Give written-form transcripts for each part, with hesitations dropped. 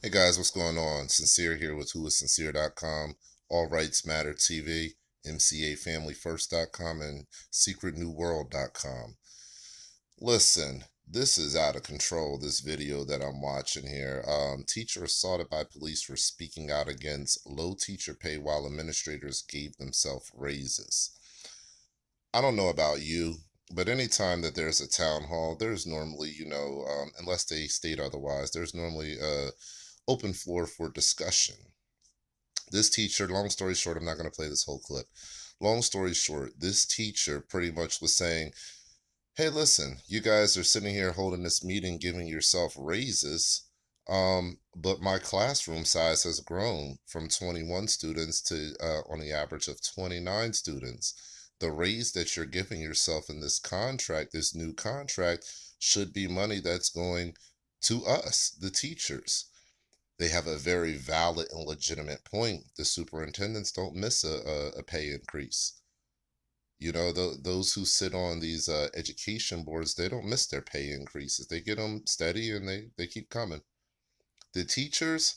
Hey guys, what's going on? Sincere here with whoissincere.com, All Rights Matter TV, MCAFamilyFirst.com, and SecretNewWorld.com. Listen, this is out of control, this video that I'm watching here. Teacher assaulted by police for speaking out against low teacher pay while administrators gave themselves raises. I don't know about you, but anytime that there's a town hall, there's normally, unless they state otherwise, there's normally a open floor for discussion. This teacher, long story short, I'm not going to play this whole clip. Long story short, this teacher pretty much was saying, hey, listen, you guys are sitting here holding this meeting, giving yourself raises, but my classroom size has grown from 21 students to on the average of 29 students. The raise that you're giving yourself in this contract, this new contract, should be money that's going to us, the teachers. They have a very valid and legitimate point. The superintendents don't miss a pay increase. You know, those who sit on these education boards, they don't miss their pay increases. They get them steady and they keep coming. The teachers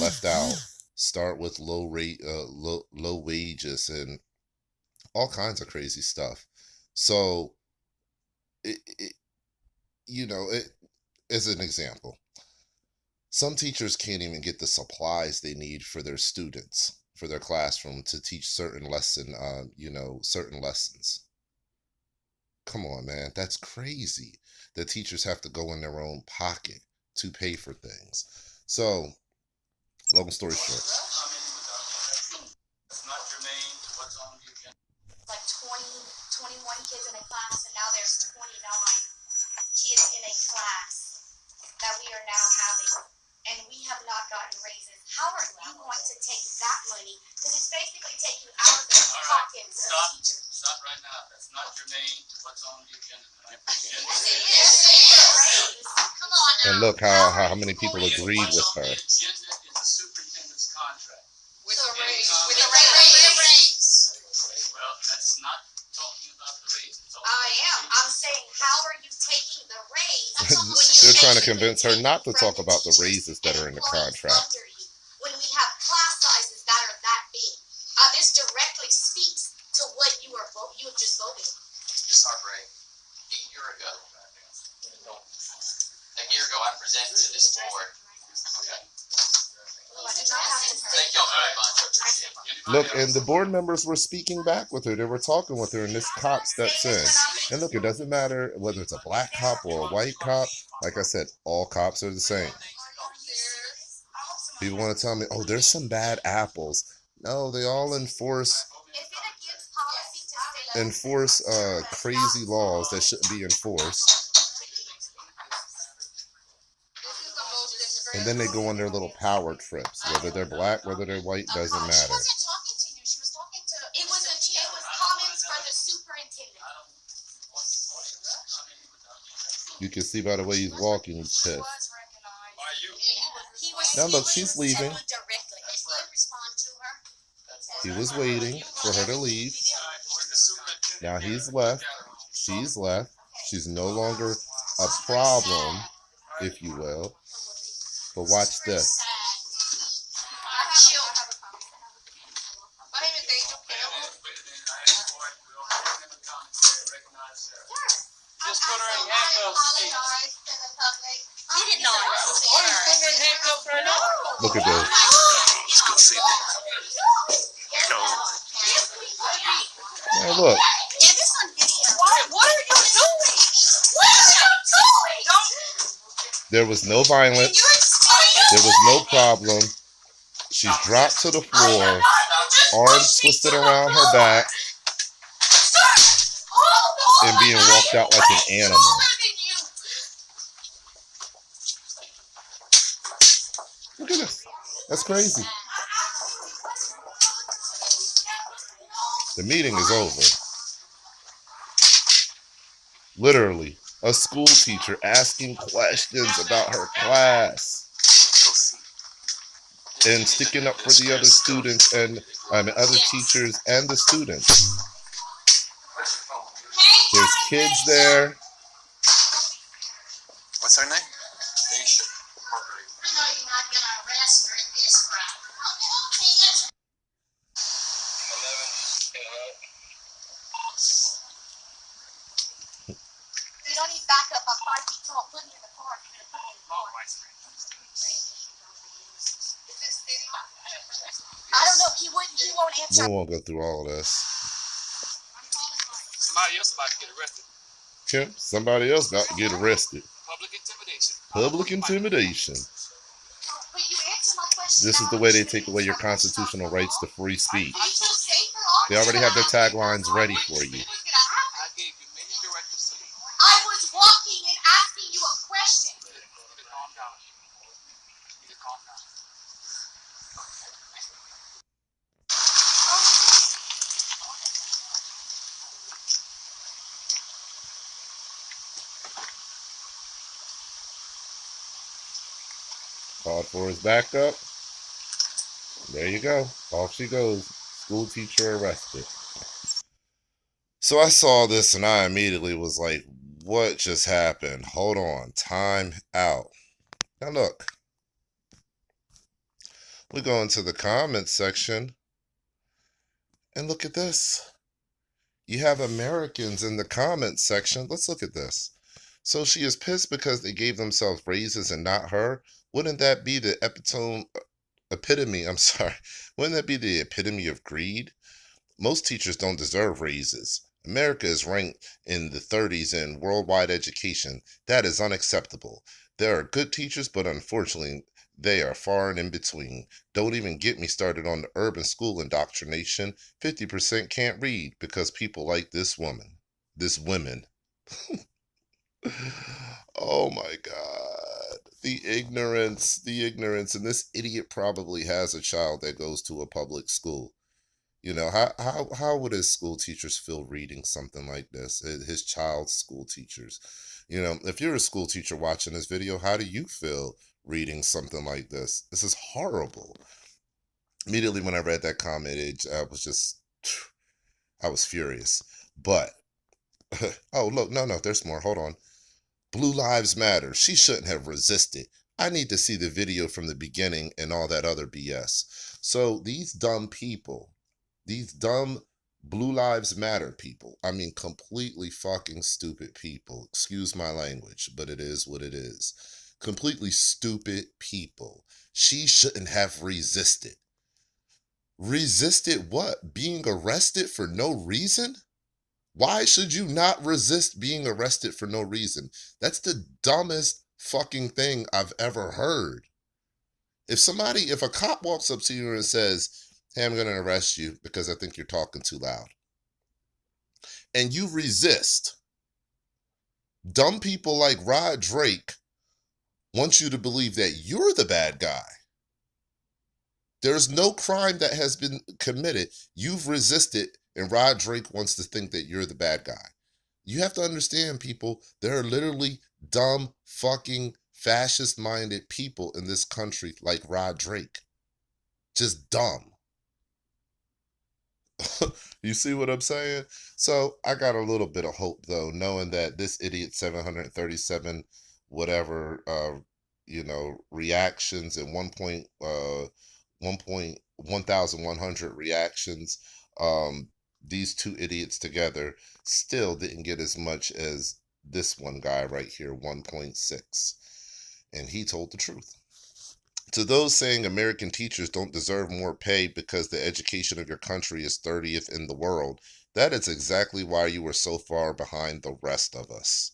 left out. Start with low wages and all kinds of crazy stuff. So, as an example, some teachers can't even get the supplies they need for their students, for their classroom to teach certain certain lessons. Come on, man, that's crazy. The teachers have to go in their own pocket to pay for things. So, long story short. Like 21 kids in a class, and now there's 29 kids in a class that we are now having. And we have not gotten raises. How are you going to take that money? Because it's basically taking out of the pockets of teachers. Stop right now. That's not germane to what's on the agenda tonight. Come on now. And look how many people agreed with her. The agenda is the superintendent's contract. With a raise. With a raise. Well, that's not talking about the raise. I am. I'm saying, how are you taking the raise? They're trying to convince her not to talk about the raises that are in the contract. When we have class sizes that are that big, this directly speaks to what you have just voted. Ms. Hargrave, a year ago, I presented to this board. Thank y'all very much. I appreciate it. Look, and the board members were speaking back with her. They were talking with her, and this cop steps in. And look, it doesn't matter whether it's a black cop or a white cop. Like I said, all cops are the same. People want to tell me, oh, there's some bad apples. No, they all enforce crazy laws that shouldn't be enforced. And then they go on their little power trips. Whether they're black, whether they're white, doesn't matter. She wasn't talking to you. She was talking to. It was comments for the superintendent. You can see by the way he's walking, he's pissed. Now look, she's leaving. He was waiting for her to leave. Now he's left. She's left. She's no longer a problem, if you will. But watch this. Just put her in handcuffs. He did not. Why are you putting her in handcuffs right now? Look at this. Let's go see that. Now look. What are you doing? What are you doing? There was no violence. There was no problem. She's dropped to the floor, arms twisted around her back, and being walked out like an animal. Look at this. That's crazy. The meeting is over. Literally, a school teacher asking questions about her class and sticking up for the other students and other teachers and the students. There's kids there. What's her name? I know you're not gonna I don't know. He won't answer. We won't go through all of this. Somebody else about to get arrested. Kim, somebody else got to get arrested. Public intimidation. Public intimidation. But you answer my question. This is the way they take away your constitutional rights to free speech. Do you feel safer? They already have their taglines ready for you. I gave you many directives to leave. I was walking and asking you a question. You need to calm down. You need to calm down. Called for his backup. There you go. Off she goes. School teacher arrested. So I saw this and I immediately was like, what just happened? Hold on. Time out. Now look. We go into the comments section and look at this. You have Americans in the comments section. Let's look at this. So she is pissed because they gave themselves raises and not her. Wouldn't that be the epitome? I'm sorry. Wouldn't that be the epitome of greed? Most teachers don't deserve raises. America is ranked in the 30s in worldwide education. That is unacceptable. There are good teachers, but unfortunately, they are far and in between. Don't even get me started on the urban school indoctrination. 50% can't read because people like this woman. This women. Oh my God. The ignorance. And this idiot probably has a child that goes to a public school. You know, how would his school teachers feel reading something like this? His child's school teachers. You know, if you're a school teacher watching this video, how do you feel reading something like this? This is horrible. Immediately when I read that comment, I was furious. But, oh, look, no, there's more. Hold on. Blue Lives Matter. She shouldn't have resisted. I need to see the video from the beginning and all that other BS. So these dumb people, these dumb Blue Lives Matter people, I mean completely fucking stupid people, excuse my language, but it is what it is. Completely stupid people. She shouldn't have resisted. Resisted what? Being arrested for no reason? Why should you not resist being arrested for no reason? That's the dumbest fucking thing I've ever heard. If a cop walks up to you and says, hey, I'm going to arrest you because I think you're talking too loud, and you resist, dumb people like Rod Drake want you to believe that you're the bad guy. There's no crime that has been committed. You've resisted, and Rod Drake wants to think that you're the bad guy. You have to understand, people, there are literally dumb, fucking, fascist-minded people in this country like Rod Drake. Just dumb. You see what I'm saying? So I got a little bit of hope, though, knowing that this idiot 737 whatever, reactions and 1,100 reactions, these two idiots together still didn't get as much as this one guy right here, 1.6. And he told the truth. To those saying American teachers don't deserve more pay because the education of your country is 30th in the world, that is exactly why you are so far behind the rest of us.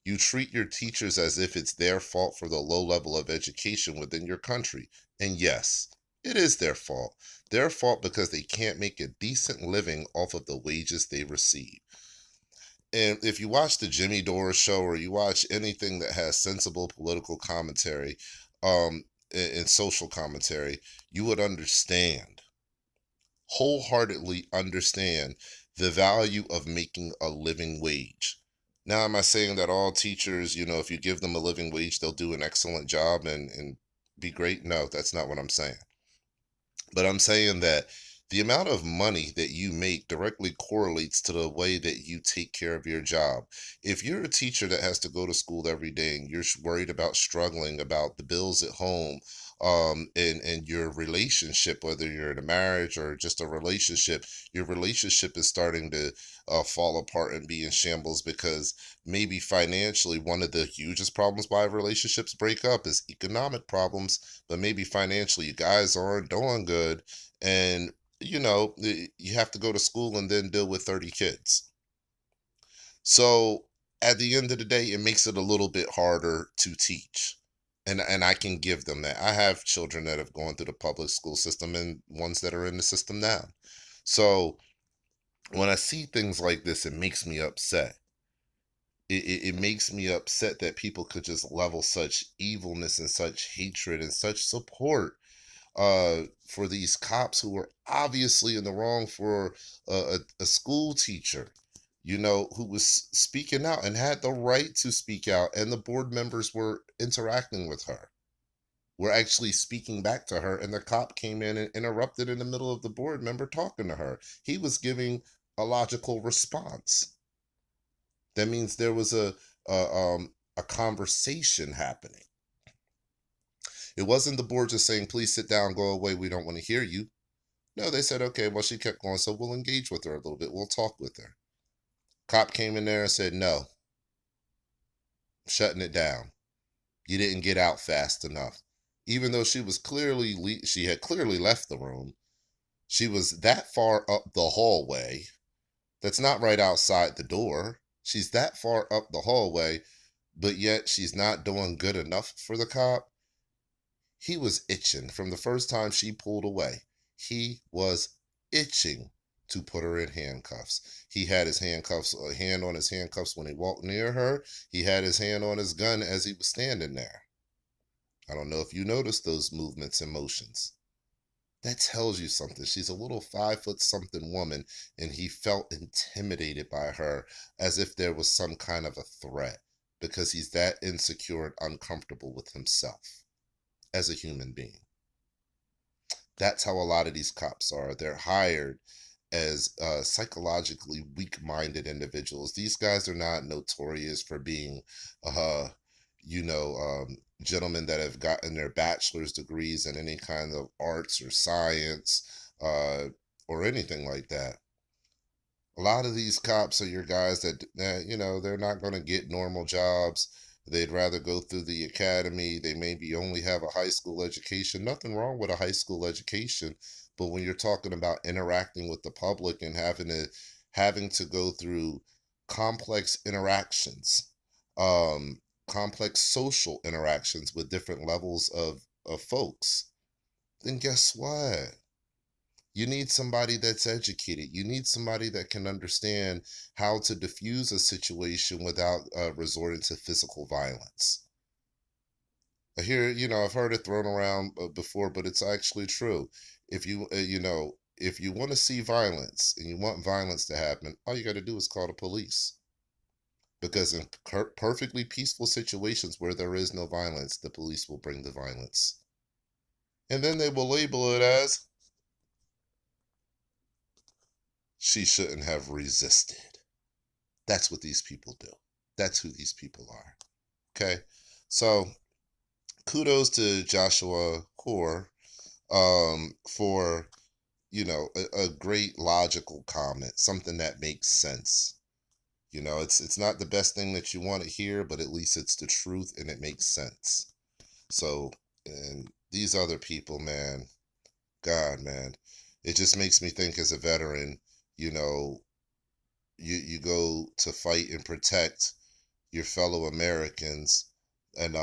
You treat your teachers as if it's their fault for the low level of education within your country. And yes, it is their fault. Their fault because they can't make a decent living off of the wages they receive. And if you watch the Jimmy Dore show or you watch anything that has sensible political commentary, and social commentary, you would wholeheartedly understand the value of making a living wage. Now, am I saying that all teachers, if you give them a living wage, they'll do an excellent job and be great? No, that's not what I'm saying. But I'm saying that the amount of money that you make directly correlates to the way that you take care of your job. If you're a teacher that has to go to school every day and you're worried about struggling, about the bills at home, in your relationship, whether you're in a marriage or just a relationship, your relationship is starting to fall apart and be in shambles because maybe financially, one of the hugest problems why relationships break up is economic problems, but maybe financially you guys aren't doing good, and you have to go to school and then deal with 30 kids. So at the end of the day, it makes it a little bit harder to teach. And I can give them that. I have children that have gone through the public school system and ones that are in the system now. So when I see things like this, it makes me upset. It makes me upset that people could just level such evilness and such hatred and such support for these cops who were obviously in the wrong for a school teacher, who was speaking out and had the right to speak out, and the board members were interacting with her. Were actually speaking back to her, and the cop came in and interrupted in the middle of the board member talking to her. He was giving a logical response. That means there was a conversation happening. It wasn't the board just saying, please sit down, go away, we don't want to hear you. No, they said, okay, well, she kept going, so we'll engage with her a little bit. We'll talk with her. Cop came in there and said, no, shutting it down. You didn't get out fast enough. Even though she had clearly left the room. She was that far up the hallway. That's not right outside the door. She's that far up the hallway, but yet she's not doing good enough for the cop. He was itching from the first time she pulled away. He was itching to put her in handcuffs. He had his a hand on his handcuffs when he walked near her. He had his hand on his gun as he was standing there. I don't know if you noticed those movements and motions. That tells you something. She's a little 5 foot something woman, and he felt intimidated by her as if there was some kind of a threat because he's that insecure and uncomfortable with himself as a human being. That's how a lot of these cops are. They're hired as psychologically weak-minded individuals. These guys are not notorious for being, gentlemen that have gotten their bachelor's degrees in any kind of arts or science, or anything like that. A lot of these cops are your guys that, they're not going to get normal jobs. They'd rather go through the academy. They maybe only have a high school education. Nothing wrong with a high school education, but when you're talking about interacting with the public and having to go through complex interactions, complex social interactions with different levels of folks, then guess what? You need somebody that's educated. You need somebody that can understand how to diffuse a situation without resorting to physical violence. I hear, I've heard it thrown around before, but it's actually true. If you want to see violence and you want violence to happen, all you got to do is call the police. Because in perfectly peaceful situations where there is no violence, the police will bring the violence. And then they will label it as she shouldn't have resisted. That's what these people do. That's who these people are. Okay. So kudos to Joshua Core for, a great logical comment, something that makes sense. It's not the best thing that you want to hear, but at least it's the truth and it makes sense. So, and these other people, man, God, man, it just makes me think as a veteran, you know, you go to fight and protect your fellow Americans, and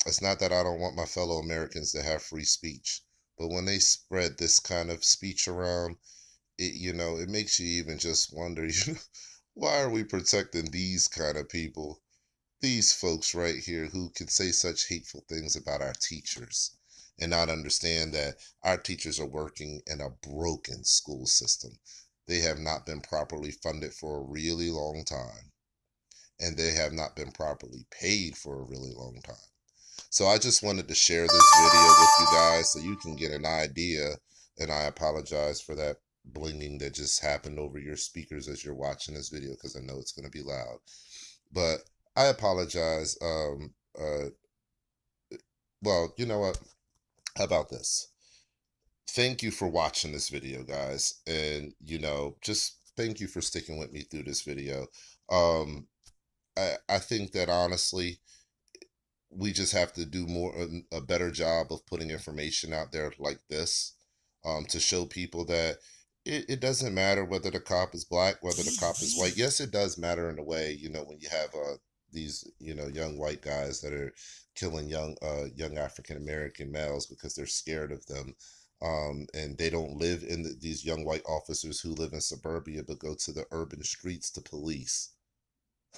it's not that I don't want my fellow Americans to have free speech, but when they spread this kind of speech around, it makes you even just wonder, why are we protecting these kind of people? These folks right here who can say such hateful things about our teachers and not understand that our teachers are working in a broken school system. They have not been properly funded for a really long time, and they have not been properly paid for a really long time. So I just wanted to share this video with you guys so you can get an idea, and I apologize for that blinging that just happened over your speakers as you're watching this video because I know it's going to be loud. But I apologize. Well, you know what? How about this? Thank you for watching this video, guys. And, just thank you for sticking with me through this video. Um, I think that honestly, we just have to do a better job of putting information out there like this, to show people that it doesn't matter whether the cop is black, whether the cop is white. Yes, it does matter in a way, when you have these young white guys that are killing young African American males because they're scared of them. And they don't live in these young white officers who live in suburbia but go to the urban streets to police.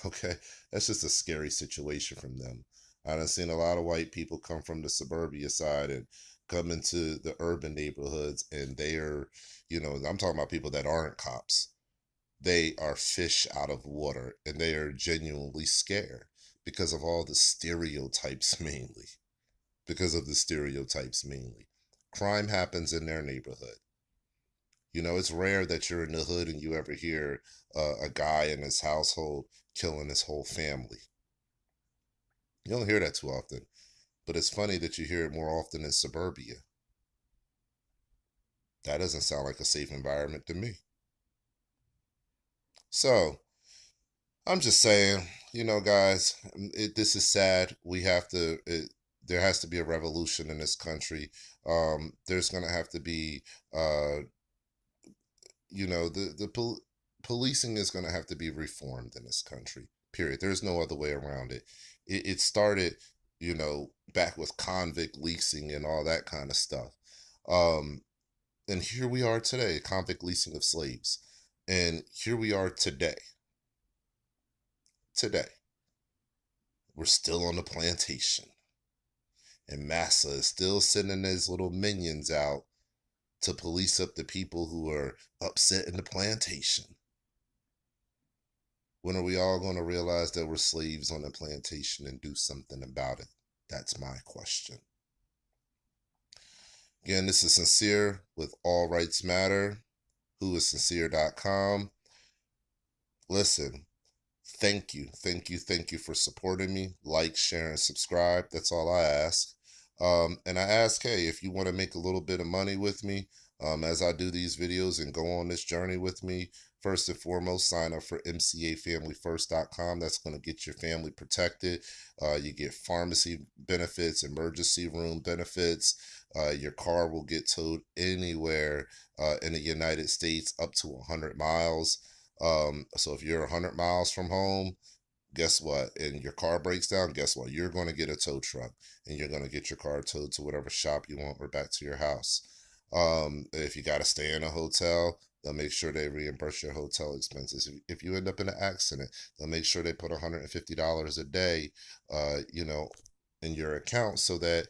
Okay, that's just a scary situation from them. I've seen a lot of white people come from the suburbia side and come into the urban neighborhoods, and they are, I'm talking about people that aren't cops. They are fish out of water, and they are genuinely scared because of all the stereotypes mainly. Because of the stereotypes mainly. Crime happens in their neighborhood. It's rare that you're in the hood and you ever hear a guy in his household killing his whole family. You don't hear that too often, but it's funny that you hear it more often in suburbia. That doesn't sound like a safe environment to me. So, I'm just saying, guys, this is sad. There has to be a revolution in this country. There's going to have to be, policing is going to have to be reformed in this country. Period. There's no other way around it. It started, back with convict leasing and all that kind of stuff. And here we are today, convict leasing of slaves. And here we are today. Today, we're still on the plantation. And Massa is still sending his little minions out to police up the people who are upset in the plantation. When are we all going to realize that we're slaves on the plantation and do something about it? That's my question. Again, this is Sincere with All Rights Matter, whoissincere.com. Listen, thank you for supporting me. Like, share, and subscribe. That's all I ask. And I ask, hey, if you want to make a little bit of money with me, as I do these videos and go on this journey with me, first and foremost, sign up for mcafamilyfirst.com. That's going to get your family protected. You get pharmacy benefits, emergency room benefits. Your car will get towed anywhere in the United States up to 100 miles. So if you're 100 miles from home, guess what? And your car breaks down, guess what? You're going to get a tow truck and you're going to get your car towed to whatever shop you want or back to your house. If you got to stay in a hotel, they'll make sure they reimburse your hotel expenses. If you end up in an accident, they'll make sure they put $150 a day, in your account so that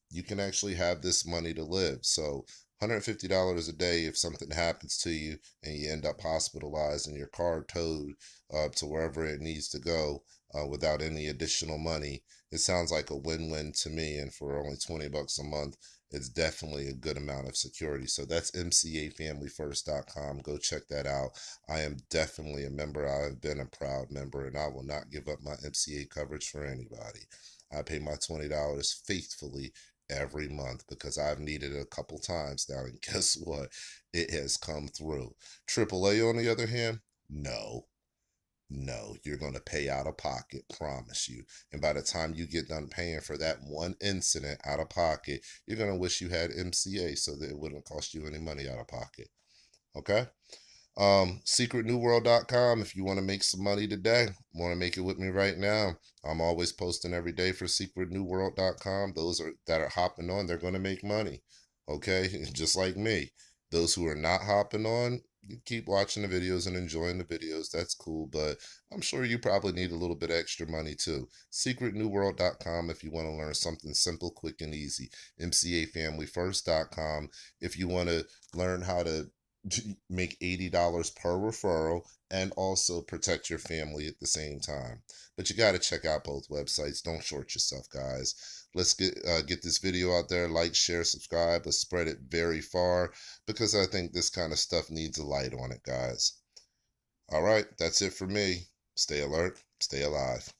you can actually have this money to live. So $150 a day if something happens to you and you end up hospitalized and your car towed to wherever it needs to go without any additional money. It sounds like a win-win to me, and for only $20 a month, it's definitely a good amount of security. So that's mcafamilyfirst.com. Go check that out. I am definitely a member. I've been a proud member, and I will not give up my MCA coverage for anybody. I pay my $20 faithfully every month because I've needed it a couple times now, and guess what? It has come through. AAA, on the other hand, no, you're going to pay out of pocket, promise you. And by the time you get done paying for that one incident out of pocket, you're going to wish you had MCA so that it wouldn't cost you any money out of pocket. Okay? secretnewworld.com if you want to make some money today. Want to make it with me right now. I'm always posting every day for secretnewworld.com. Those that are hopping on, they're going to make money. Okay? Just like me. Those who are not hopping on, you keep watching the videos and enjoying the videos. That's cool, but I'm sure you probably need a little bit extra money too. secretnewworld.com if you want to learn something simple, quick, and easy. mcafamilyfirst.com if you want to learn how to make $80 per referral and also protect your family at the same time. But you got to check out both websites. Don't short yourself, guys. Let's get this video out there. Like, share, subscribe. Let's spread it very far because I think this kind of stuff needs a light on it, guys. All right, that's it for me. Stay alert, stay alive.